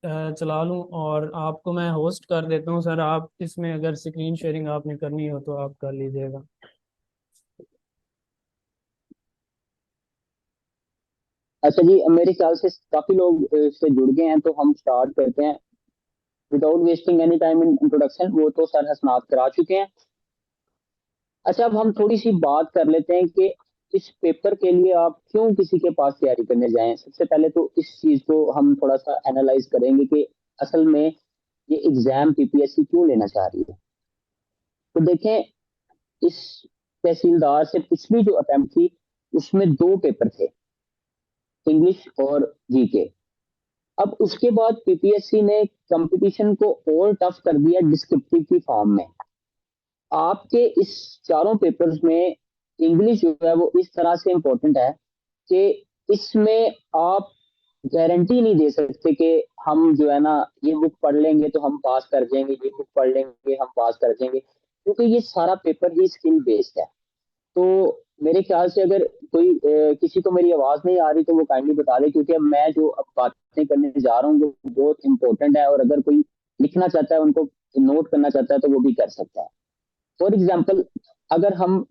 चला लूँ और आपको मैं होस्ट कर देता हूँ सर। आप इसमें अगर स्क्रीन शेयरिंग आपने करनी हो तो आप कर लीजिएगा। अच्छा जी, मेरे ख्याल से काफी लोग इससे जुड़ गए हैं, तो हम स्टार्ट करते हैं without wasting any time in introduction. वो तो सर हसनात करा चुके हैं। अच्छा, अब हम थोड़ी सी बात कर लेते हैं कि इस पेपर के लिए आप क्यों किसी के पास तैयारी करने जाएं। सबसे पहले तो इस चीज को हम थोड़ा सा एनालाइज करेंगे कि असल में ये एग्जाम पीपीएससी क्यों लेना चाह रही है। तो देखें, इस तहसीलदार से पिछली जो अटेम्प्ट थी उसमें दो पेपर थे, इंग्लिश और जीके। अब उसके बाद पीपीएससी ने कंपटीशन को और टफ कर दिया डिस्क्रिप्टिव की फॉर्म में। आपके इस चारों पेपर्स में इंग्लिश जो है वो इस तरह से इंपॉर्टेंट है कि इसमें आप गारंटी नहीं दे सकते कि हम जो है ना ये बुक पढ़ लेंगे तो हम पास कर जाएंगे, ये बुक पढ़ लेंगे हम पास कर जाएंगे, क्योंकि ये सारा पेपर ही स्किल बेस्ड है। तो मेरे ख्याल से अगर कोई किसी को मेरी आवाज नहीं आ रही तो वो काइंडली बता दे, क्योंकि अब मैं जो अब बातें करने जा रहा हूँ वो बहुत इंपॉर्टेंट है, और अगर कोई लिखना चाहता है, उनको नोट करना चाहता है तो वो भी कर सकता है। फॉर एग्जाम्पल, अगर हम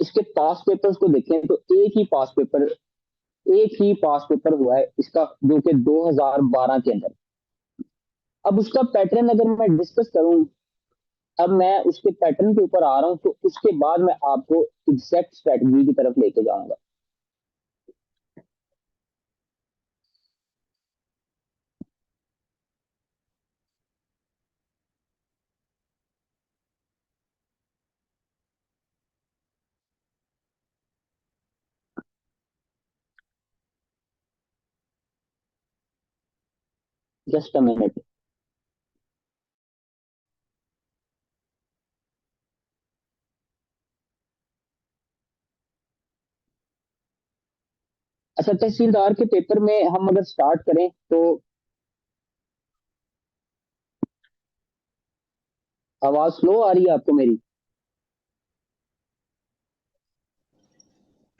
इसके पास पेपर्स को देखें तो एक ही पास पेपर हुआ है इसका, जो कि 2012 के अंदर। अब उसका पैटर्न अगर मैं डिस्कस करूं, अब मैं उसके पैटर्न के ऊपर आ रहा हूं, तो उसके बाद मैं आपको एग्जैक्ट स्ट्रेटजी की तरफ लेके जाऊंगा। Just a minute. अच्छा, तहसीलदार के पेपर में हम अगर स्टार्ट करें तो आवाज स्लो आ रही है आपको मेरी?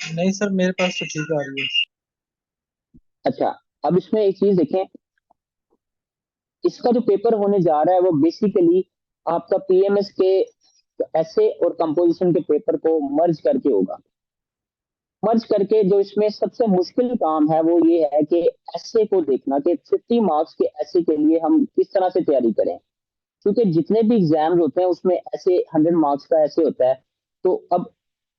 नहीं सर, मेरे पास तो ठीक आ रही है। अच्छा, अब इसमें एक चीज देखें, इसका जो पेपर होने जा रहा है वो बेसिकली आपका पीएमएस के ऐसे और कंपोजिशन के पेपर को मर्ज करके होगा। मर्ज करके जो इसमें सबसे मुश्किल काम है वो ये है कि ऐसे को देखना कि 50 मार्क्स के ऐसे के लिए हम किस तरह से तैयारी करें, क्योंकि जितने भी एग्जाम्स होते हैं उसमें ऐसे 100 मार्क्स का ऐसे होता है। तो अब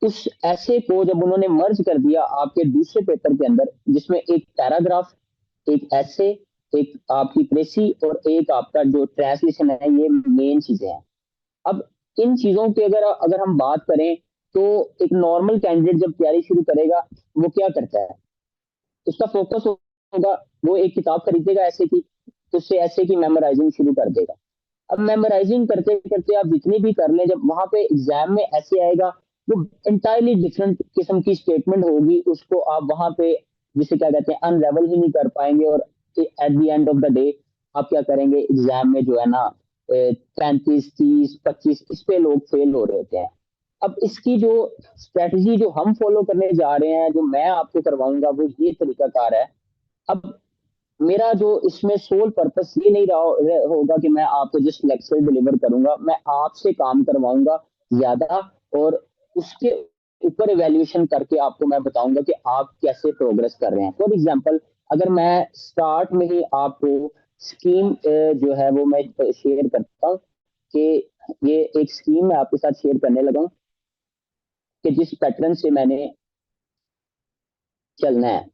उस ऐसे को जब उन्होंने मर्ज कर दिया आपके दूसरे पेपर के अंदर, जिसमें एक पैराग्राफ, एक ऐसे, एक आपकी प्रेसी और एक आपका जो ट्रांसलेशन है, ये मेन चीजें हैं। अब इन चीजों की अगर अगर हम बात करें तो एक नॉर्मल कैंडिडेट जब तैयारी शुरू करेगा वो क्या करता है, उसका फोकस होगा, वो एक किताब खरीदेगा ऐसे की, तो उससे ऐसे की मेमोराइजिंग शुरू कर देगा। अब मेमोराइजिंग करते करते आप जितनी भी कर लें, जब वहां पे एग्जाम में ऐसे आएगा, वो इंटायरली डिफरेंट किस्म की स्टेटमेंट होगी, उसको आप वहां पे जिसे क्या कहते हैं अनरेवल ही नहीं कर पाएंगे, और at the end of the day आप क्या करेंगे एग्जाम में जो है ना 35, 30, 25 इस पे लोग फेल हो रहे होते हैं। अब इसकी जो स्ट्रेटजी जो हम फॉलो करने जा रहे हैं, जो मैं आपको करवाऊंगा, वो ये तरीकाकार है। अब मेरा जो इसमें सोल पर्पस ये नहीं होगा कि मैं आपको जस्ट लेक्चर डिलीवर करूंगा, मैं आपसे काम करवाऊंगा ज्यादा, और उसके ऊपर इवेल्युएशन करके आपको मैं बताऊंगा कि आप कैसे प्रोग्रेस कर रहे हैं। फॉर एग्जांपल, अगर मैं स्टार्ट में ही आपको स्कीम जो है वो मैं शेयर करता हूँ कि ये एक स्कीम मैं आपके साथ शेयर करने लगा हूँ कि जिस पैटर्न से मैंने चलना है।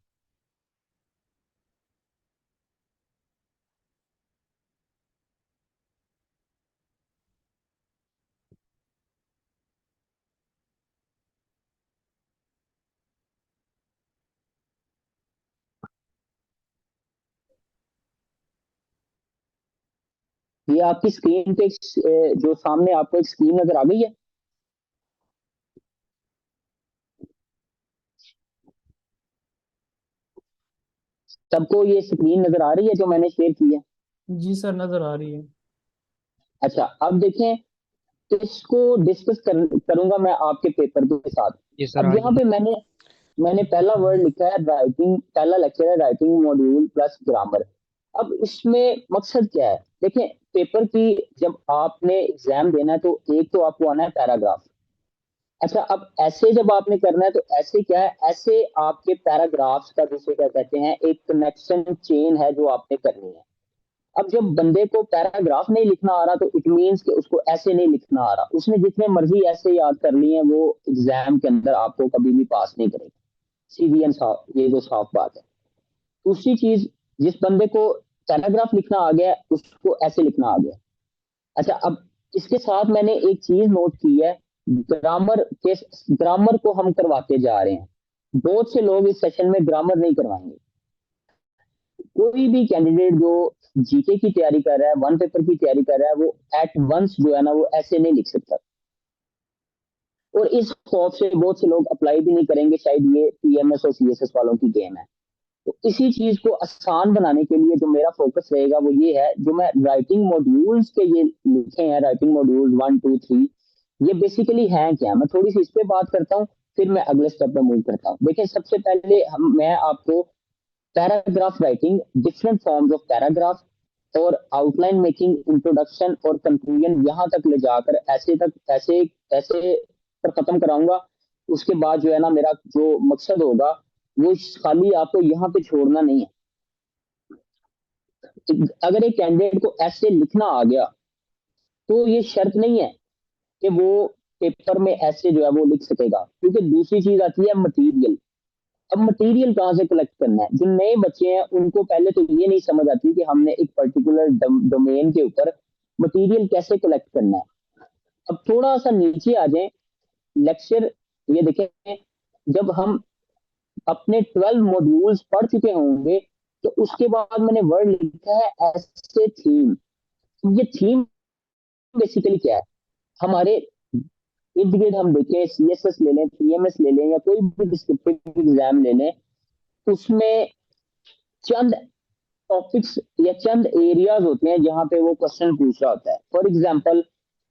ये आपकी स्क्रीन पे जो सामने आपको एक स्क्रीन नजर आ गई है, सबको ये स्क्रीन नजर आ रही है जो मैंने शेयर की है? जी सर, नज़र आ रही है। अच्छा, अब देखें, तो इसको डिस्कस करूंगा मैं आपके पेपर के साथ। जी सर, अब आ यहाँ रही पे मैंने मैंने पहला वर्ड लिखा है राइटिंग, पहला लेक्चर है राइटिंग मॉड्यूल प्लस ग्रामर। अब इसमें मकसद क्या है, देखें पेपर की जब आपने एग्जाम देना है तो एक तो आपको आना है पैराग्राफ। अच्छा, अब ऐसे जब आपने करना है तो ऐसे क्या है, ऐसे आपके पैराग्राफ्स का जिसे क्या कहते हैं एक कनेक्शन चेन है जो आपने करनी है। अब जब बंदे को पैराग्राफ नहीं लिखना आ रहा तो इट मीन्स कि उसको ऐसे नहीं लिखना आ रहा, उसने जितने मर्जी ऐसे याद कर लिए हैं वो एग्जाम के अंदर आपको कभी भी पास नहीं करेगा। सीधी एंड साफ, ये जो साफ बात है। दूसरी चीज, जिस बंदे को पैराग्राफ लिखना आ गया उसको ऐसे लिखना आ गया। अच्छा, अब इसके साथ मैंने एक चीज नोट की है, ग्रामर के, ग्रामर को हम करवाते जा रहे हैं। बहुत से लोग इस सेशन में ग्रामर नहीं करवाएंगे। कोई भी कैंडिडेट जो जीके की तैयारी कर रहा है, वन पेपर की तैयारी कर रहा है, वो एट वंस जो है ना वो ऐसे नहीं लिख सकता। और इस खौफ से बहुत से लोग अप्लाई भी नहीं करेंगे, शायद ये पीएमएस और सीएसएस वालों की गेम है। तो इसी चीज को आसान बनाने के लिए जो मेरा फोकस रहेगा वो ये है, जो मैं राइटिंग मॉड्यूल्स के ये लिखे हैं, राइटिंग मॉड्यूल 1 2 3, ये बेसिकली हैं क्या, मैं थोड़ी सी इस पे बात करता हूँ, फिर मैं अगले स्टेप पे मूव करता हूँ। देखिए सबसे पहले मैं आपको paragraph writing, different forms of paragraph और आउटलाइन मेकिंग, इंट्रोडक्शन और कंक्लूजन यहाँ तक ले जाकर ऐसे तक, ऐसे ऐसे पर खत्म कराऊंगा। उसके बाद जो है ना मेरा जो मकसद होगा वो खाली आपको यहाँ पे छोड़ना नहीं है। अगर एक कैंडिडेट को ऐसे लिखना आ गया तो ये शर्त नहीं है कि वो पेपर में ऐसे जो है वो लिख सकेगा, क्योंकि दूसरी चीज आती है मटेरियल। अब मटेरियल कहाँ से कलेक्ट करना है, जो नए बच्चे हैं उनको पहले तो ये नहीं समझ आती कि हमने एक पर्टिकुलर डोमेन के ऊपर मटेरियल कैसे कलेक्ट करना है। अब थोड़ा सा नीचे आ जाए लेक्चर, ये देखें, जब हम अपने 12 मॉड्यूल्स पढ़ चुके होंगे तो उसके बाद मैंने वर्ड लिखा है ऐसे थीम। ये थीम बेसिकली क्या है, हमारे इर्द गिर्द हम देखें, सीएसएस ले लें, पीएमएस ले लें या कोई भी डिस्क्रिप्टिव एग्जाम ले लें, उसमें चंद टॉपिक्स या चंद एरियाज होते हैं जहां पे वो क्वेश्चन पूछ रहा होता है। फॉर एग्जांपल,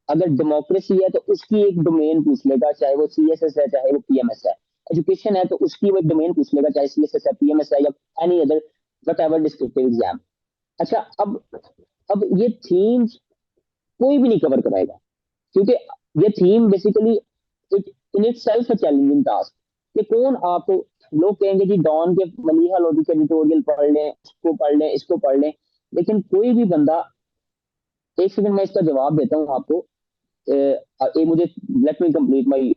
अगर डेमोक्रेसी है तो उसकी एक डोमेन पूछ लेगा, चाहे वो सीएसएस है चाहे वो पीएमएस है। एजुकेशन है तो उसकी वो एक डोमेन पूछ लेगा, चाहे सीएसएस है, पीएमएस है या any other what ever descriptive exam. अच्छा, अब ये थीम्स कोई भी नहीं कवर कराएगा, क्योंकि ये theme basically in it self challenging task. कि कौन आप, लोग कहेंगे जी डॉन के मलिहा लोधी के एडिटोरियल पढ़ लें, उसको पढ़ लें, इसको पढ़ लें, लेकिन कोई भी बंदा, एक सेकंड मैं इसका जवाब देता हूँ आपको। ये मुझे लेट मी कंप्लीट माय,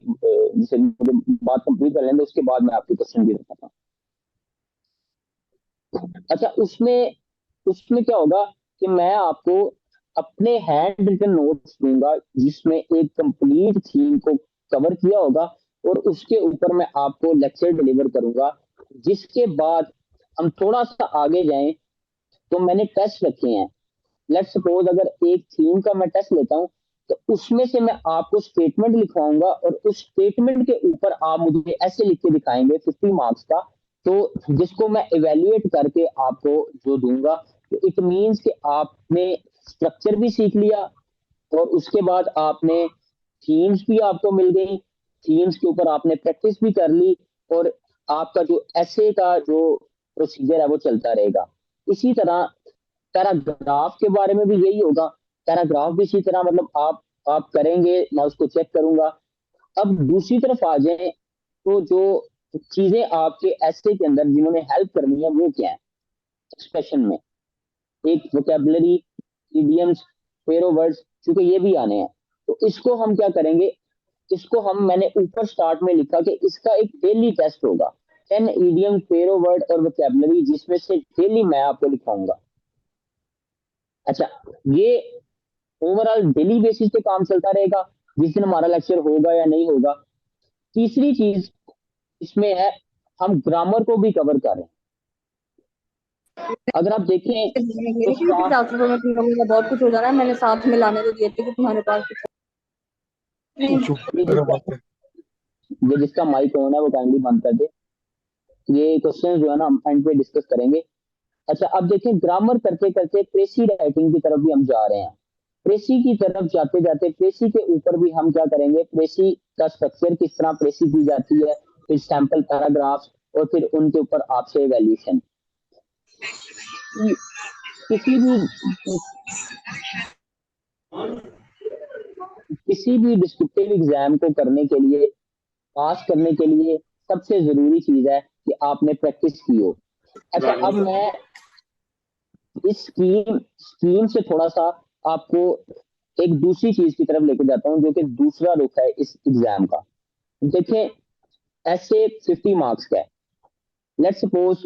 जिसे मुझे बात कंप्लीट कर लेंगे उसके बाद मैं आपके क्वेश्चन भी रखता हूँ। अच्छा, उसमें उसमें क्या होगा कि मैं आपको अपने हैंड रिटन नोट्स दूंगा जिसमें एक कंप्लीट थीम को कवर किया होगा, और उसके ऊपर मैं आपको लेक्चर डिलीवर करूंगा। जिसके बाद हम थोड़ा सा आगे जाएं तो मैंने टेस्ट रखे हैं। लेट्स सपोज अगर एक थीम का मैं टेस्ट लेता हूं तो उसमें से मैं आपको स्टेटमेंट लिखवाऊंगा और उस स्टेटमेंट के ऊपर आप मुझे ऐसे लिख के दिखाएंगे 50 मार्क्स का, तो जिसको मैं इवेल्युएट करके आपको जो दूंगा, तो इट मीन्स कि आपने स्ट्रक्चर भी सीख लिया और उसके बाद आपने थीम्स भी आपको मिल गई, थीम्स के ऊपर आपने प्रैक्टिस भी कर ली, और आपका जो ऐसे का जो प्रोसीजर है वो चलता रहेगा। इसी तरह पैराग्राफ के बारे में भी यही होगा। पैराग्राफ भी इसी तरह, मतलब आप करेंगे, मैं उसको चेक करूंगा। अब दूसरी तरफ आ जाए तो जो चीजें आपके ऐसे के अंदर जिन्होंने हेल्प करनी है वो क्या है, एक्सप्रेशन में एक वोकेबलरी, इडियम्स, फेरो वर्ड्स, क्योंकि ये भी आने हैं। तो इसको हम क्या करेंगे, इसको हम, मैंने ऊपर स्टार्ट में लिखा कि इसका एक डेली टेस्ट होगा, 10 इडियम, फेरो वर्ड और वोकेबलरी, जिसमें से डेली मैं आपको लिखाऊंगा। अच्छा, ये ओवरऑल डेली बेसिस पे काम चलता रहेगा, जिस दिन हमारा लेक्चर होगा या नहीं होगा। तीसरी चीज इसमें है, हम ग्रामर को भी कवर कर रहे हैं। अगर आप देखें तो बहुत कुछ हो जा रहा है, मैंने साथ में लाने तो दिए थे कि तुम्हारे पास ये जिसका माइक ऑन है वो काइंडली बंद कर दे। ये क्वेश्चन जो है ना हम एंड पे डिस्कस करेंगे। अच्छा, अब देखें ग्रामर करते करते प्रेसी राइटिंग की तरफ भी हम जा रहे हैं। प्रेसी की तरफ जाते जाते प्रेसी के ऊपर भी हम क्या करेंगे, प्रेसी का स्ट्रक्चर किस तरह प्रेसी की जाती है, फिर सैंपल पैराग्राफ्स और फिर उनके ऊपर आपसे इवैल्यूएशन। किसी भी किसी भी डिस्क्रिप्टिव एग्जाम को करने के लिए, पास करने के लिए सबसे जरूरी चीज है कि आपने प्रैक्टिस की हो। अच्छा, अब मैं इस स्कीम से थोड़ा सा आपको एक दूसरी चीज की तरफ लेके जाता हूँ, जो कि दूसरा रुख है इस एग्जाम का। देखें, ऐसे 50 मार्क्स का है। लेट्स सपोज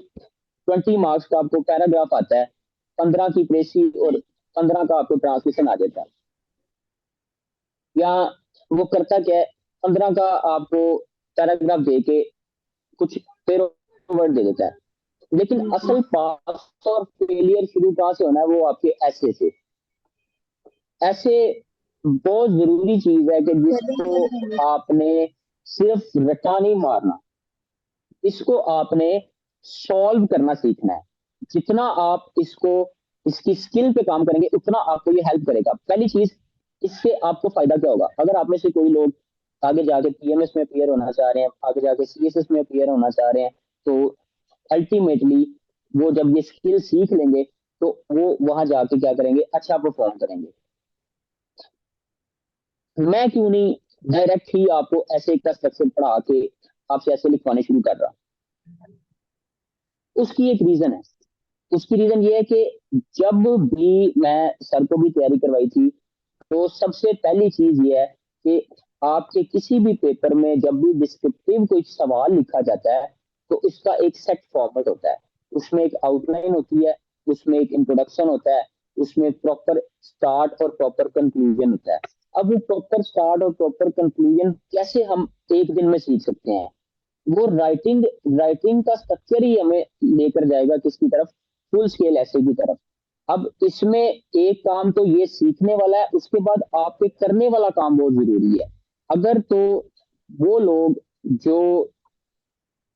20 मार्क्स का आपको पैराग्राफ आता है, 15 की प्रेसी और 15 का आपको ट्रांसलेशन आ जाता है। या वो करता क्या है, 15 का आपको पैराग्राफ दे के कुछ फिर वर्ड दे देता है। लेकिन असल पास और फेलियर शुरू कहां से होना है, वो आपके ऐसे से। ऐसे बहुत जरूरी चीज है कि जिसको आपने सिर्फ रटा नहीं मारना, इसको आपने सॉल्व करना सीखना है। जितना आप इसको, इसकी स्किल पे काम करेंगे, उतना आपको ये हेल्प करेगा। पहली चीज, इससे आपको फायदा क्या होगा? अगर आप में से कोई लोग आगे जाके पीएमएस में अपियर होना चाह रहे हैं, आगे जाके सीएसएस में अपियर होना चाह रहे हैं, तो अल्टीमेटली वो जब ये स्किल सीख लेंगे तो वो वहां जाके क्या करेंगे, अच्छा परफॉर्म करेंगे। मैं क्यों नहीं डायरेक्ट ही आपको ऐसे का स्ट्रक्चर पढ़ा के आपसे ऐसे लिखवाने शुरू कर रहा? उसकी एक रीजन है। उसकी रीजन ये है कि जब भी मैं सर को भी तैयारी करवाई थी, तो सबसे पहली चीज ये है कि आपके किसी भी पेपर में जब भी डिस्क्रिप्टिव कोई सवाल लिखा जाता है, तो इसका एक सेट फॉर्मेट होता है। उसमें एक आउटलाइन होती है, उसमें एक इंट्रोडक्शन होता है, उसमें प्रॉपर स्टार्ट और प्रॉपर कंक्लूजन होता है। अब वो प्रॉपर स्टार्ट और प्रॉपर कंक्लूजन कैसे हम एक दिन में सीख सकते हैं? वो राइटिंग राइटिंग का स्ट्रक्चर ही हमें लेकर जाएगा किसकी तरफ? फुल स्केल ऐसे की तरफ। अब इसमें एक काम तो ये सीखने वाला है, उसके बाद आपके करने वाला काम बहुत जरूरी है। अगर तो वो लोग जो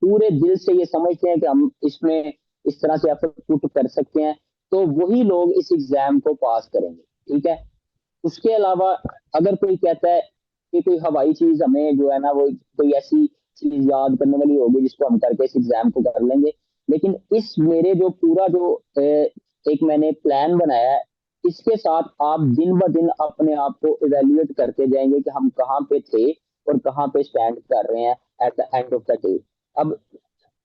पूरे दिल से ये समझते हैं कि हम इसमें इस तरह से एफर्ट पुट कर सकते हैं, तो वही लोग इस एग्जाम को पास करेंगे। ठीक है। उसके अलावा अगर कोई कहता है कि कोई हवाई चीज हमें जो है ना, वो कोई ऐसी चीज याद करने वाली होगी जिसको हम करके इस एग्जाम को कर लेंगे, लेकिन इस मेरे जो पूरा जो एक मैंने प्लान बनाया है, इसके साथ आप दिन ब दिन अपने आप को इवेल्युएट करते जाएंगे कि हम कहाँ पे थे और कहाँ पे स्टैंड कर रहे हैं at the end of the day. अब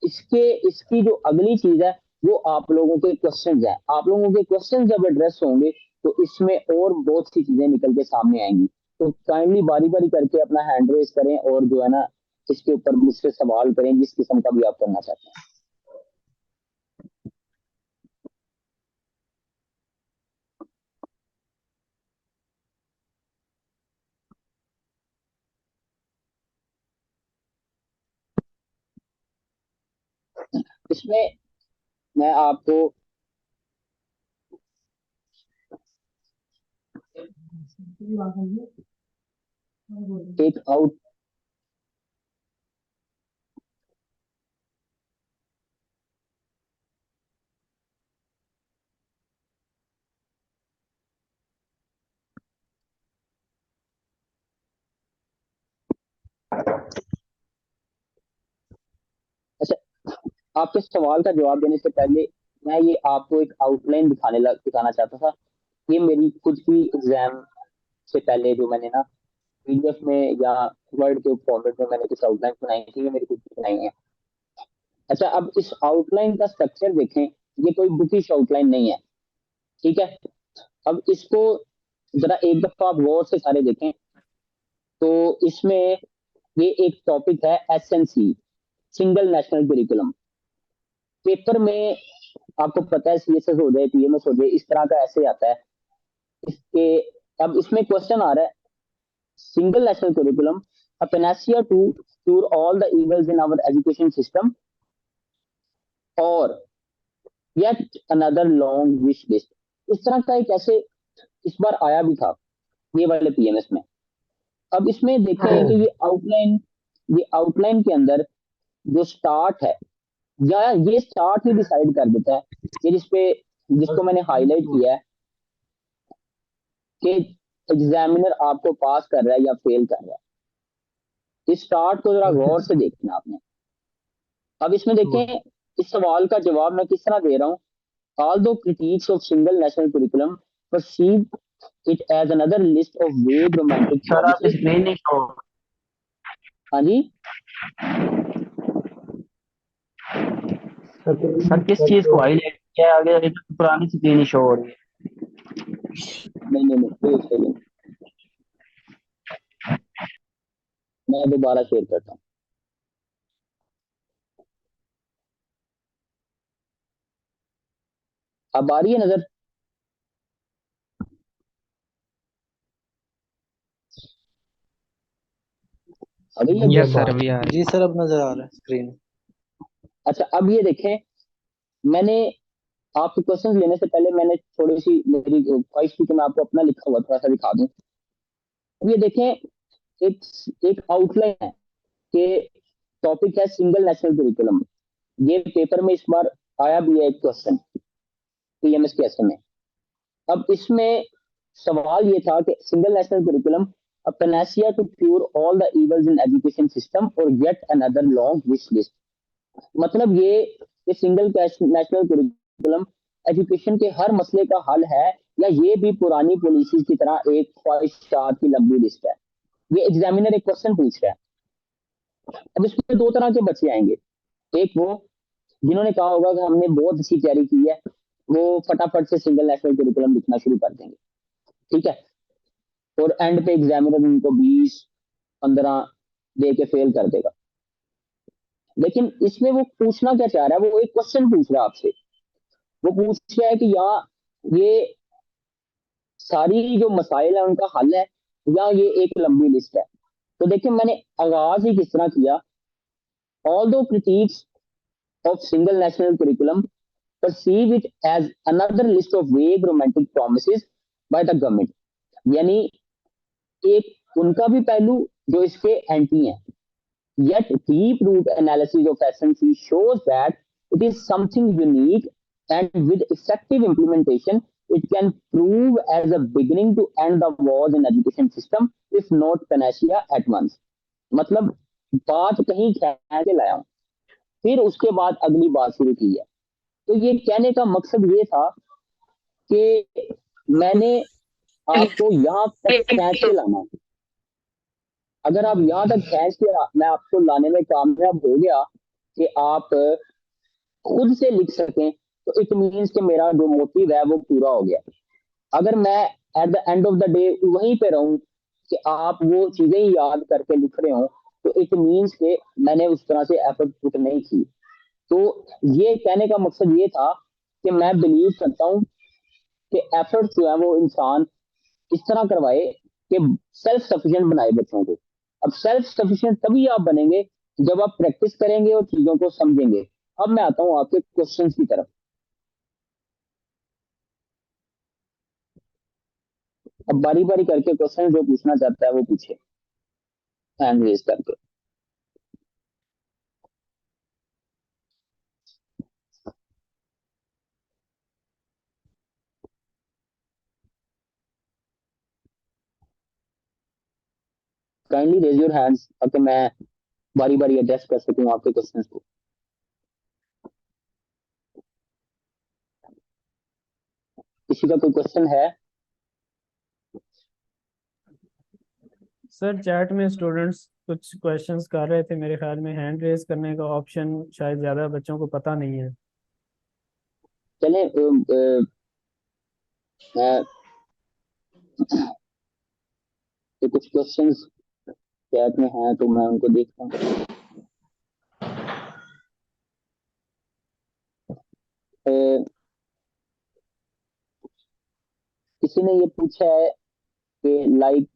इसकी जो अगली चीज है, वो आप लोगों के क्वेश्चंस हैं। आप लोगों के क्वेश्चन जब एड्रेस होंगे, तो इसमें और बहुत सी चीजें निकल के सामने आएंगी। तो काइंडली बारी बारी करके अपना हैंड रेस करें और जो है ना, इसके ऊपर मुझसे सवाल करें जिस किस्म का भी आप करना चाहते हैं। इसमें मैं आपको एक आउट अच्छा, आपके सवाल का जवाब देने से पहले मैं ये आपको एक आउटलाइन दिखाना चाहता था। ये मेरी खुद की एग्जाम से पहले जो मैंने ना पीडीएफ में या वर्ड के फॉर्मेट में मैंने कुछ आउटलाइन बनाई थी, ये मेरी खुद की बनाई है। अच्छा, अब इस आउटलाइन का स्ट्रक्चर देखें, ये कोई बुकिश आउटलाइन नहीं है। ठीक है। अब इसको जरा एक दफा आप गौर से सारे देखें, तो इसमें ये एक टॉपिक है SNC, single national curriculum. Paper में आपको पता है सीएसएस हो जाए, पीएमएस हो जाए, इस तरह का ऐसे आता है। इसके अब इसमें क्वेश्चन आ रहा है, single national curriculum, a panacea to cure all the evils in our education system, और yet another long wish list। इस तरह का एक ऐसे इस बार आया भी था ये वाले पीएमएस में। अब इसमें देखें कि ये आउटलाइन के अंदर जो स्टार्ट है, या ये स्टार्ट ही डिसाइड कर देता है कि जिसको मैंने हाईलाइट किया है कि एग्जामिनर आपको पास कर रहा है या फेल कर रहा है। इस स्टार्ट को जरा गौर से देखना आपने। अब इसमें देखें, इस सवाल का जवाब मैं किस तरह दे रहा हूँ। Although critiques of single national curriculum perceive it as another list of vague romantic sir आपकी promises। स्क्रीन नहीं शो। हाँ जी, सर किस चीज को हाईलाइट किया है? आगे आगे तो पुरानी स्क्रीन ही शो हो रही है। नहीं नहीं नहीं, एक सेकंड, मैं दोबारा शेयर करता हूँ। अब आ रही है नजर? अभी अब यस सर, अभी आ रही। जी सर, अब नजर आ रहा है स्क्रीन। अच्छा, अब ये देखें, मैंने आपके क्वेश्चन लेने से पहले मैंने थोड़ी सी मेरी ख्वाहिश थी कि मैं आपको अपना लिखा हुआ थोड़ा सा दिखा दूं। अब ये देखें, एक एक आउटलाइन है कि टॉपिक है सिंगल नेशनल करिकुलम। ये पेपर में इस बार आया भी है एक क्वेश्चन पीएमएस के एसए में। अब इसमें सवाल ये था कि single national curriculum a panacea to cure all the evils in education system or yet another long wish list। मतलब ये सिंगल नेशनल करिकुलम एजुकेशन के हर मसले का हल है, या ये भी पुरानी पॉलिसीज की तरह एक ख्वाहिशात की लंबी लिस्ट है। ये एग्जामिनर एक क्वेश्चन पूछ रहा है। अब इसमें दो तरह के बच्चे आएंगे। एक वो जिन्होंने कहा होगा कि हमने बहुत अच्छी तैयारी की है, वो फटाफट से सिंगल नेशनल करिकुलम लिखना शुरू कर देंगे, ठीक है, और एंड पे एग्जामिनर उनको 20-15 दे के फेल कर देगा। लेकिन इसमें वो पूछना क्या चाह रहा है, वो एक क्वेश्चन पूछ रहा है आपसे। वो पूछ रहा है कि यहाँ ये सारी जो मसाइल है उनका हल है, या ये एक लंबी लिस्ट है। तो देखिए, मैंने आगाज ही किस तरह किया। ऑल दो critics of single national curriculum perceive it as another list of vague romantic promises by the government। यानी एक उनका भी पहलू जो इसके एंटी है। Yet deep root analysis of SNC shows that it is something unique, and with effective implementation it can prove as a beginning to end the wars in education system if not panacea at once। मतलब बात कहीं खींच के लाया हूं, फिर उसके बाद अगली बात शुरू की है। तो ये कहने का मकसद ये था कि मैंने आपको यहां तक खींच के लाना है। अगर आप यहां तक खींच के मैं आपको लाने में कामयाब हो गया कि आप खुद से लिख सकें, तो इट मीन्स कि मेरा जो मोटिव है वो पूरा हो गया। अगर मैं at the end of the day वहीं पे रहूं कि आप वो चीजें ही याद करके लिख रहे हो, तो इट मीन्स कि मैंने उस तरह से एफर्ट पुट नहीं की। तो ये कहने का मकसद ये था कि मैं बिलीव करता हूं कि एफर्ट जो है वो इंसान इस तरह करवाए कि सेल्फ सफिशिएंट बनाए बच्चों को। अब सेल्फ सफिशिएंट तभी आप बनेंगे जब आप प्रैक्टिस करेंगे और चीजों को समझेंगे। अब मैं आता हूं आपके क्वेश्चंस की तरफ। अब बारी बारी करके क्वेश्चन जो पूछना चाहता है वो पूछे, हैंड रेज करके। काइंडली रेज योर हैंड्स ताकि मैं बारी बारी एड्रेस कर सकूं आपके क्वेश्चंस को। किसी का कोई क्वेश्चन है? सर चैट में स्टूडेंट्स कुछ क्वेश्चंस कर रहे थे, मेरे ख्याल में हैंड रेज करने का ऑप्शन शायद ज़्यादा बच्चों को पता नहीं है। चलें, तो कुछ क्वेश्चंस चैट में हैं तो मैं उनको देखता हूँ। किसी ने ये पूछा है कि लाइक,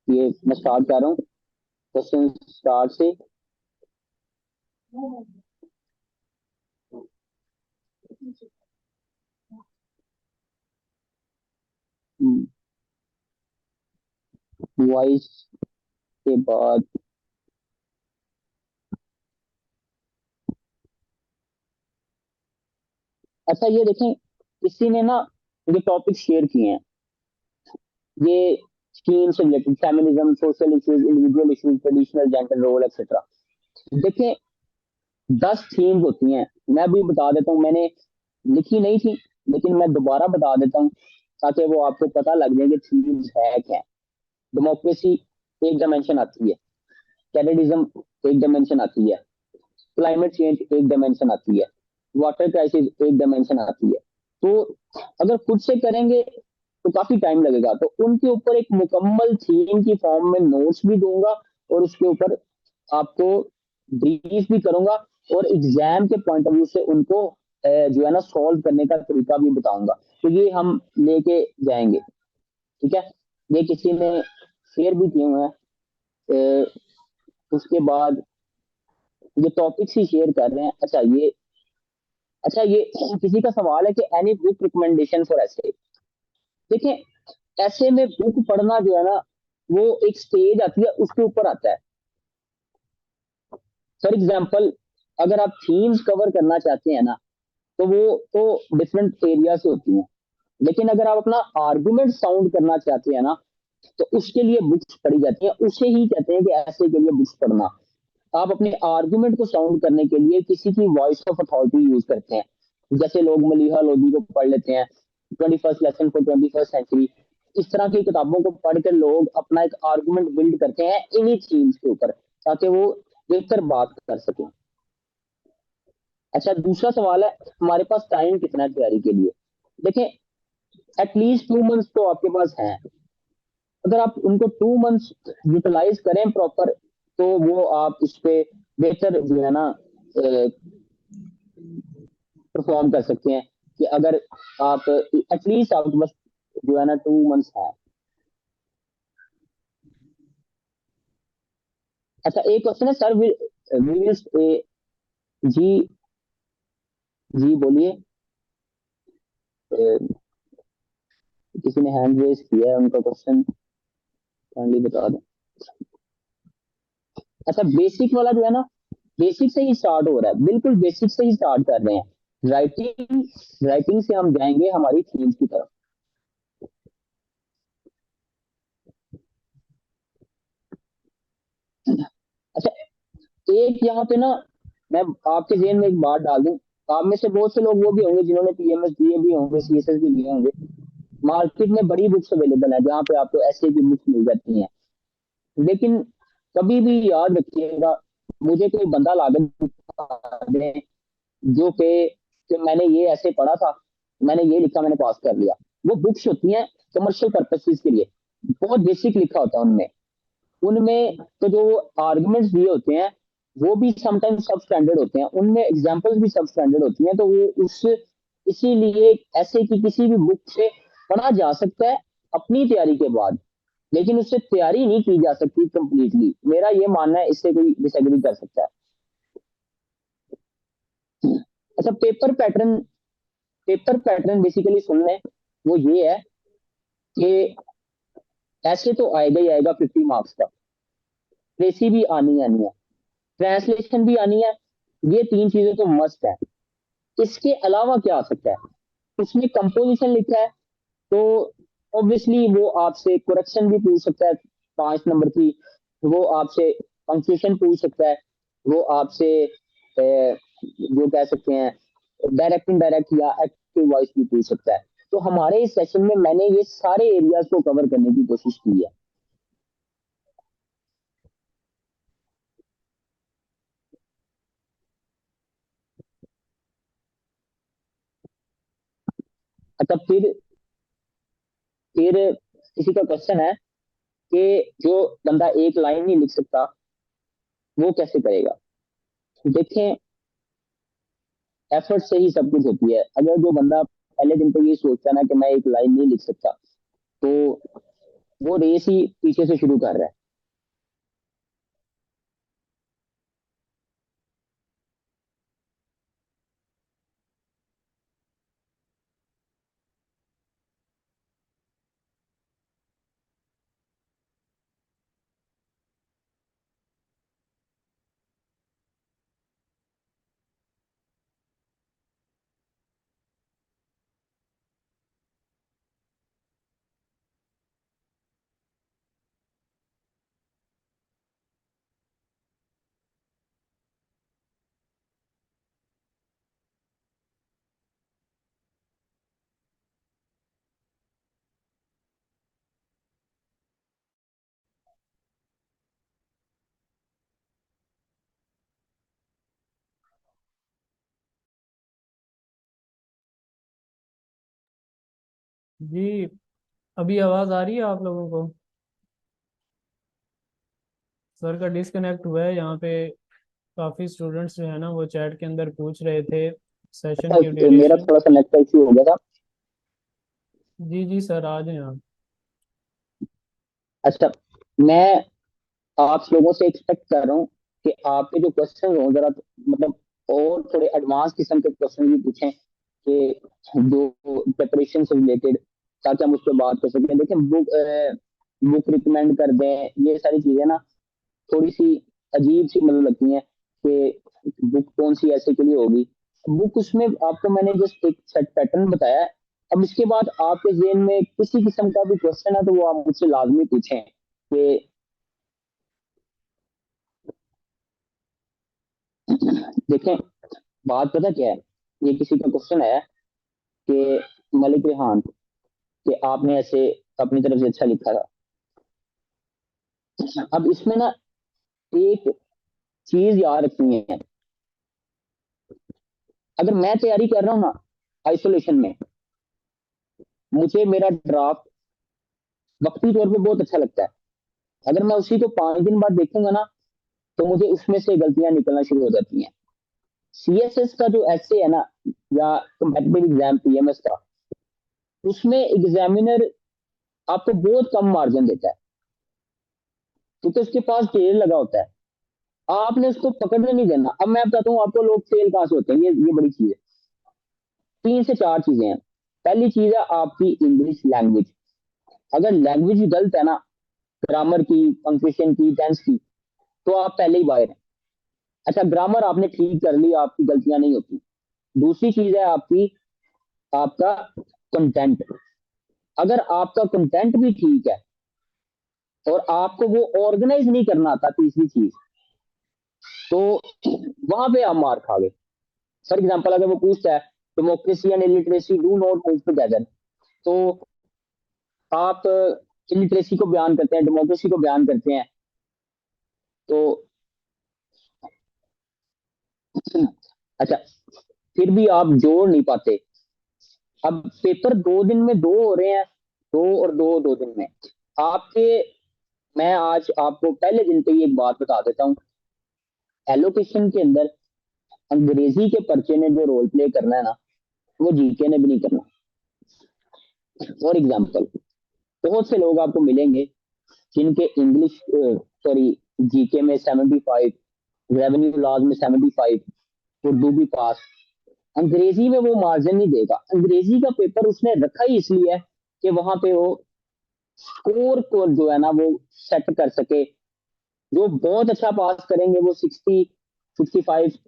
ये मैं स्टार्ट कर रहा हूँ क्वेश्चन स्टार्ट से। वॉइस के बाद अच्छा, ये देखें, किसी ने ना ये टॉपिक शेयर किए हैं, ये स्कीम से related, feminism, social issues, individual issues, traditional gender role etcetera. देखें, 10 थीम्स होती हैं। मैं भी बता देता हूँ, मैंने लिखी नहीं थी, लेकिन मैं दोबारा बता देता हूँ ताकि वो आपको पता लग जाए कि थीम्स है क्या। डेमोक्रेसी एक डायमेंशन आती है, टेररिज्म एक डायमेंशन आती है, क्लाइमेट चेंज एक डायमेंशन आती है, वाटर क्राइसिस एक डायमेंशन आती है। तो अगर खुद से करेंगे तो काफी टाइम लगेगा, तो उनके ऊपर एक मुकम्मल थीम की फॉर्म में नोट्स भी दूंगा और उसके ऊपर आपको ब्रीफ भी करूंगा, और एग्जाम के पॉइंट ऑफ व्यू से उनको जो है ना सॉल्व करने का तरीका भी बताऊंगा। तो ये हम लेके जाएंगे, ठीक है। ये किसी ने शेयर भी किए हुए हैं। उसके बाद ये टॉपिक्स ही शेयर कर रहे हैं। अच्छा ये किसी का सवाल है कि एनी बुक रिकमेंडेशन फॉर ऐसे। देखें, ऐसे में बुक पढ़ना जो है ना, वो एक स्टेज आती है, उसके ऊपर आता है। फॉर एग्जाम्पल, अगर आप थीम्स कवर करना चाहते हैं ना, तो वो तो डिफरेंट एरिया से होती हैं। लेकिन अगर आप अपना आर्गुमेंट साउंड करना चाहते हैं ना, तो उसके लिए बुक्स पढ़ी जाती हैं। उसे ही कहते हैं कि ऐसे के लिए बुक्स पढ़ना। आप अपने आर्गुमेंट को साउंड करने के लिए किसी की वॉइस ऑफ अथॉरिटी यूज करते हैं। जैसे लोग मलिहा लोधी को पढ़ लेते हैं, 21st lesson for 21st century. इस तरह की किताबों को पढ़कर लोग अपना एक आर्गुमेंट बिल्ड करते हैं इन्हीं थीम्स के ऊपर, ताकि वो बेहतर बात कर सकें। अच्छा, दूसरा सवाल है हमारे पास टाइम कितना है तैयारी के लिए। देखें, एटलीस्ट 2 मंथ्स तो आपके पास है। अगर आप उनको 2 मंथ्स यूटिलाइज करें प्रॉपर, तो वो आप उस पर बेहतर जो है ना परफॉर्म कर सकते हैं। कि अगर आप एटलीस्ट आपके पास जो है ना 2 मंथ्स है। अच्छा, एक क्वेश्चन है सर, जी, जी बोलिए। अ, किसी ने हैंड रेज किया है, उनका क्वेश्चन काइंडली बता दें। अच्छा, बेसिक वाला जो है ना, बेसिक से ही स्टार्ट हो रहा है, बिल्कुल बेसिक से ही स्टार्ट कर रहे हैं। राइटिंग राइटिंग से हम जाएंगे हमारी थीम्स की तरफ। अच्छा, एक यहाँ पे ना, मैं आपके जेहन में एक बात डाल दूं। आप में से बहुत से लोग वो भी होंगे जिन्होंने पीएमएस दिए भी होंगे, सीएसएस भी दिए होंगे। मार्केट में बड़ी बुक्स अवेलेबल है जहाँ पे आपको ऐसे की बुक्स मिल जाती हैं। लेकिन कभी भी याद रखिएगा, मुझे कोई बंदा लागत दिखा दे जो कि मैंने ये ऐसे पढ़ा था, मैंने ये लिखा, मैंने पास कर लिया। वो बुक्स होती हैं कमर्शियल पर्पसेस के लिए, बहुत बेसिक लिखा होता है उनमें। उनमें तो जो आर्गुमेंट्स दिए होते हैं वो भी समटाइम्स सब स्टैंडर्ड होते हैं, उनमें एग्जांपल्स भी सब स्टैंडर्ड होती हैं। तो वो उस इसीलिए ऐसे की किसी भी बुक से पढ़ा जा सकता है अपनी तैयारी के बाद, लेकिन उससे तैयारी नहीं की जा सकती कंप्लीटली। मेरा ये मानना है, इससे कोई डिसएग्री कर सकता है। अच्छा, पेपर पैटर्न बेसिकली सुन लें। वो ये है कि ऐसे तो आएगा ही आएगा 50 मार्क्स का, ट्रेसी भी आनी है, ट्रांसलेशन भी आनी है। ये 3 चीजें तो मस्ट है। इसके अलावा क्या आ सकता है, उसमें कंपोजिशन लिखा है, तो ऑब्वियसली वो आपसे करेक्शन भी पूछ सकता है 5 नंबर की। वो आपसे पंक्चुएशन पूछ सकता है। वो आपसे जो कह सकते हैं डायरेक्ट इनडायरेक्ट या एक्टिव वॉइस भी पूछ सकता है। तो हमारे इस सेशन में मैंने ये सारे एरियाज को कवर करने की कोशिश की है। अच्छा, फिर किसी का क्वेश्चन है कि जो बंदा एक लाइन नहीं लिख सकता वो कैसे करेगा। देखें, एफर्ट से ही सब कुछ होती है। अगर जो बंदा पहले दिन पे ये सोचता है ना कि मैं एक लाइन नहीं लिख सकता, तो वो रेस ही पीछे से शुरू कर रहा है। जी, अभी आवाज़ आ रही है आप लोगों को? सर का डिस्कनेक्ट हुआ है यहाँ पे। काफ़ी स्टूडेंट्स जो है ना वो चैट के अंदर पूछ रहे थे सेशन की मेरा ड्यूरेशन। थोड़ा सा नेट का इशू हो गया था। जी जी सर, आ जाएं आप। अच्छा, मैं आप लोगों से एक्सपेक्ट कर रहा हूँ कि आपके जो क्वेश्चन हो जरा मतलब और थोड़े एडवांस किस्म के क्वेश्चन भी पूछें कि जो प्रिपरेशन से रिलेटेड, ताकि हम उस पर बात कर सकें। देखिए बुक रिकमेंड कर दें, ये सारी चीजें ना थोड़ी सी अजीब सी मतलब लगती हैं कि बुक कौन सी ऐसे के लिए होगी। बुक उसमें आपको मैंने जस्ट एक सेट पैटर्न बताया है। अब इसके बाद आपके जेहन में किसी किस्म का भी क्वेश्चन है तो वो आप मुझसे लाजमी पूछें कि देखें, बात पता क्या है। ये किसी का क्वेश्चन है कि मलिक रेहान कि आपने ऐसे अपनी तरफ से अच्छा लिखा था। अब इसमें ना एक चीज याद रखनी है। अगर मैं तैयारी कर रहा हूँ ना आइसोलेशन में, मुझे मेरा ड्राफ्ट वक्ती तौर पे बहुत अच्छा लगता है। अगर मैं उसी को 5 दिन बाद देखूंगा ना तो मुझे उसमें से गलतियां निकलना शुरू हो जाती हैं। सीएसएस का जो ऐसे है ना, या कम्पेटिटिव एग्जाम पीएमएस का, उसमें एग्जामिनर आपको बहुत कम मार्जिन देता है क्योंकि उसके पास ढेर लगा होता है। आपने उसको पकड़ने नहीं देना। अब मैं बताता हूँ आपको लोग फेल कहां से होते हैं। ये बड़ी चीज है। 3 से 4 चीजें हैं। पहली चीज है आपकी इंग्लिश लैंग्वेज। अगर लैंग्वेज गलत है ना, ग्रामर की, पंक्चुएशन की, टेंस की, तो आप पहले ही बाहर हैं। अच्छा, ग्रामर आपने ठीक कर ली, आपकी गलतियां नहीं होती। दूसरी चीज है आपकी आपका कंटेंट। अगर आपका कंटेंट भी ठीक है और आपको वो ऑर्गेनाइज नहीं करना आता, तीसरी चीज, तो वहां पे आप मार खा गए। फॉर एग्जाम्पल, अगर वो पूछता है democracy and illiteracy do not move together, तो आप इलिटरेसी को बयान करते हैं, डेमोक्रेसी को बयान करते हैं, तो अच्छा, फिर भी आप जोड़ नहीं पाते। अब पेपर 2 दिन में दो हो रहे हैं, दो और दो 2 दिन में आपके। मैं आज आपको पहले दिन पे ही एक बात बता देता हूँ। एलोकेशन के अंदर अंग्रेजी के पर्चे ने जो रोल प्ले करना है ना, वो जीके ने भी नहीं करना। फॉर एग्जाम्पल, बहुत से लोग आपको मिलेंगे जिनके इंग्लिश सॉरी जीके में 75, रेवेन्यू लॉज में 75, उर्दू भी पास। अंग्रेजी में वो मार्जिन नहीं देगा। अंग्रेजी का पेपर उसने रखा ही इसलिए है कि वहां पे वो स्कोर को जो है ना वो सेट कर सके। जो बहुत अच्छा पास करेंगे वो 60, 55,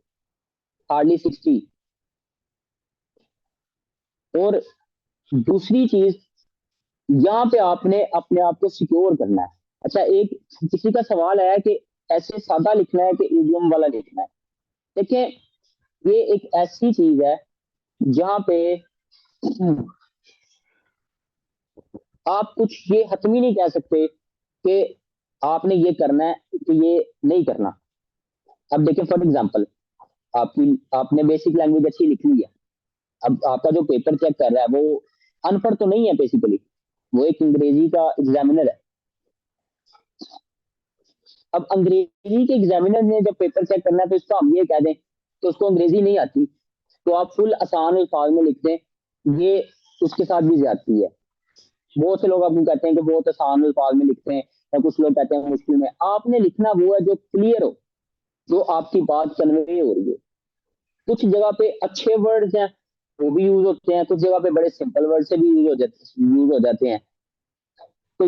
हार्डली 60। और दूसरी चीज, यहाँ पे आपने अपने आप को सिक्योर करना है। अच्छा, एक किसी का सवाल आया कि ऐसे सादा लिखना है कि इडियम वाला लिखना है। देखिए, ये एक ऐसी चीज है जहाँ पे आप कुछ ये हतमी नहीं कह सकते कि आपने ये करना है कि ये नहीं करना। अब देखिए, फॉर एग्जांपल, आपकी आपने बेसिक लैंग्वेज अच्छी लिख ली है। अब आपका जो पेपर चेक कर रहा है वो अनपढ़ तो नहीं है बेसिकली, वो एक अंग्रेजी का एग्जामिनर है। अब अंग्रेजी के एग्जामिनर ने जब पेपर चेक करना है तो इसको हम ये कह दें तो उसको अंग्रेजी नहीं आती, तो आप फुल आसान अल्फाज में लिख दें, ये उसके साथ भी ज्यादती है। बहुत से लोग आपको कहते हैं कि बहुत आसान अल्फाज में लिखते हैं, या कुछ लोग कहते हैं मुश्किल में। आपने लिखना वो है जो क्लियर हो, जो आपकी बात कन्वे हो रही है। कुछ जगह पे अच्छे वर्ड्स हैं, वो भी यूज होते हैं। कुछ जगह पे बड़े सिंपल वर्ड से भी यूज हो जाते हैं। तो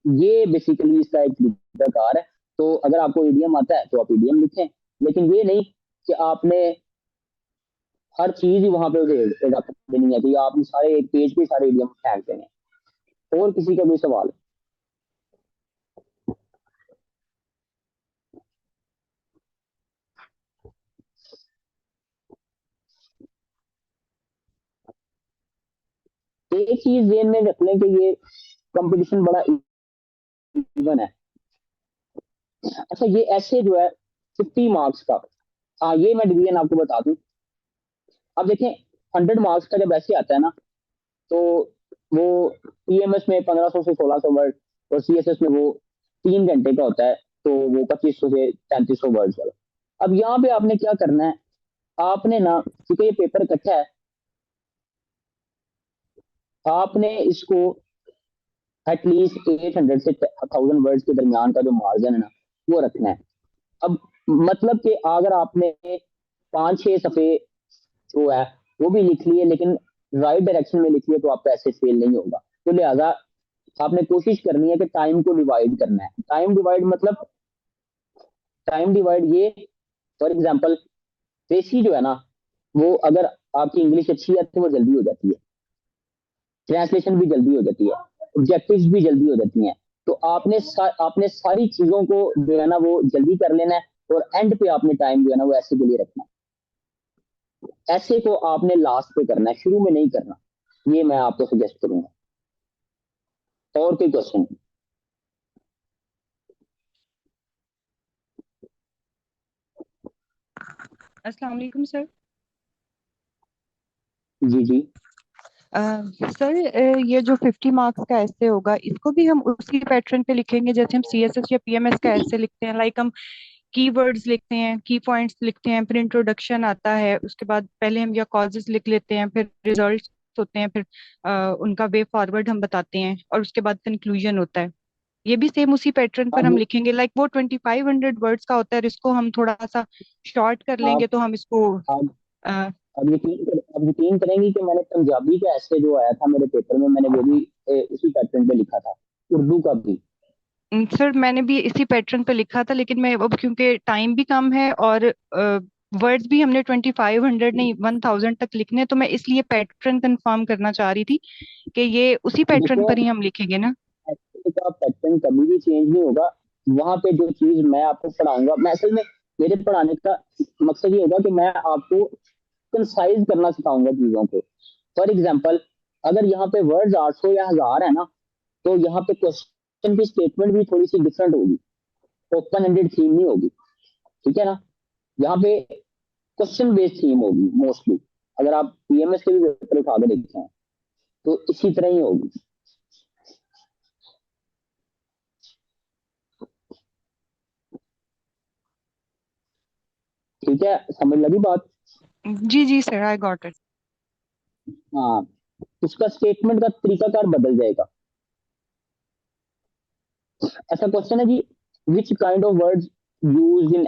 ये बेसिकली इसका एक प्रकार है। तो अगर आपको ईडीएम आता है तो आप ईडीएम लिखें, लेकिन ये नहीं कि आपने हर चीज ही वहां पे रख देनी है कि आपने सारे एक पेज पे सारे ईडीएम फेंक देने हैं। और किसी का कोई सवाल? एक चीज जेन में रख लें कि ये कंपटीशन बड़ा इवन है। अच्छा, ये ऐसे जो है 50 मार्क्स का, हाँ ये मैं डिवीजन आपको बता दूं। अब देखें, 100 मार्क्स का जब ऐसे आता है ना, तो वो पीएमएस में 1500 से 1600 वर्ड और सीएसएस में वो 3 घंटे का होता है, तो वो 2500 से 3300 वर्ड वाला। अब यहाँ पे आपने क्या करना है, आपने ना, क्योंकि ये पेपर इकट्ठा है, आपने इसको एटलीस्ट 800 से 1000 वर्ड्स के दरमियान का जो मार्जिन है ना, वो रखना है। अब मतलब कि अगर आपने 5-6 सफ़े जो है वो भी लिख लिए, लेकिन राइट डायरेक्शन में लिख लिए, तो आपका ऐसे फेल नहीं होगा। तो लिहाजा आपने कोशिश करनी है कि टाइम को डिवाइड करना है। टाइम डिवाइड मतलब, टाइम डिवाइड ये, फॉर एग्जांपल रेसी जो है ना, वो अगर आपकी इंग्लिश अच्छी है तो वो जल्दी हो जाती है, ट्रांसलेशन भी जल्दी हो जाती है, ऑब्जेक्टिव्स भी जल्दी हो जाती हैं। तो आपने सारी चीजों को जो है ना वो जल्दी कर लेना है, और एंड पे आपने टाइम जो है ना वो ऐसे के लिए रखना है। ऐसे को आपने लास्ट पे करना है, शुरू में नहीं करना। ये मैं आपको सजेस्ट करूंगा। और कोई क्वेश्चन? अस्सलाम वालेकुम सर। जी जी। सर ये जो 50 मार्क्स का ऐसे होगा, इसको भी हम उसी पैटर्न पे लिखेंगे जैसे हम सीएसएस या पीएमएस का ऐसे लिखते हैं? लाइक हम कीवर्ड्स लिखते हैं, की पॉइंट्स लिखते हैं, फिर इंट्रोडक्शन आता है, उसके बाद पहले हम या कॉजेस लिख लेते हैं, फिर रिजल्ट्स होते हैं, फिर उनका वे फॉरवर्ड हम बताते हैं, और उसके बाद कंक्लूजन होता है। ये भी सेम उसी पैटर्न पर अब हम लिखेंगे? लाइक वो 2500 वर्ड्स का होता है, और इसको हम थोड़ा सा शॉर्ट कर लेंगे आप तो हम इसको आप अ, अब यकीन करेंगी कि मैंने पंजाबी का ऐसे जो आया था मेरे पेपर में, मैंने वो भी उसी पैटर्न पे लिखा था, उर्दू का भी। सर मैंने भी इसी पैटर्न पे लिखा था, लेकिन मैं अब क्योंकि टाइम भी कम है और वर्ड्स भी हमने 2500 नहीं 1000 तक लिखने, तो मैं इसलिए पैटर्न कंफर्म करना चाह रही थी कि ये उसी पैटर्न देखो, पर ही हम लिखेंगे ना? ऐसे का पैटर्न कभी भी चेंज नहीं होगा। वहां पे जो चीज मैं आपको पढ़ाऊंगा, मैं असल में, मेरे पढ़ाने का मकसद ये होगा कि मैं आपको कंसाइज करना सिखाऊंगा चीजों को। फॉर एग्जाम्पल, अगर यहाँ पे वर्ड्स 800 या 1000 है ना, तो यहाँ पे क्वेश्चन की स्टेटमेंट भी थोड़ी सी डिफरेंट होगी, ओपन एंडेड थीम नहीं होगी। ठीक है ना? यहाँ पे क्वेश्चन बेस्ड थीम होगी मोस्टली। अगर आप पीएमएस के भी पेपर उठा के देखें तो इसी तरह ही होगी। ठीक है, समझ लगी बात? जी जी सर, आई गॉट इट। हाँ, उसका स्टेटमेंट का तरीकाकार बदल जाएगा। ऐसा क्वेश्चन है जी, which kind of words use in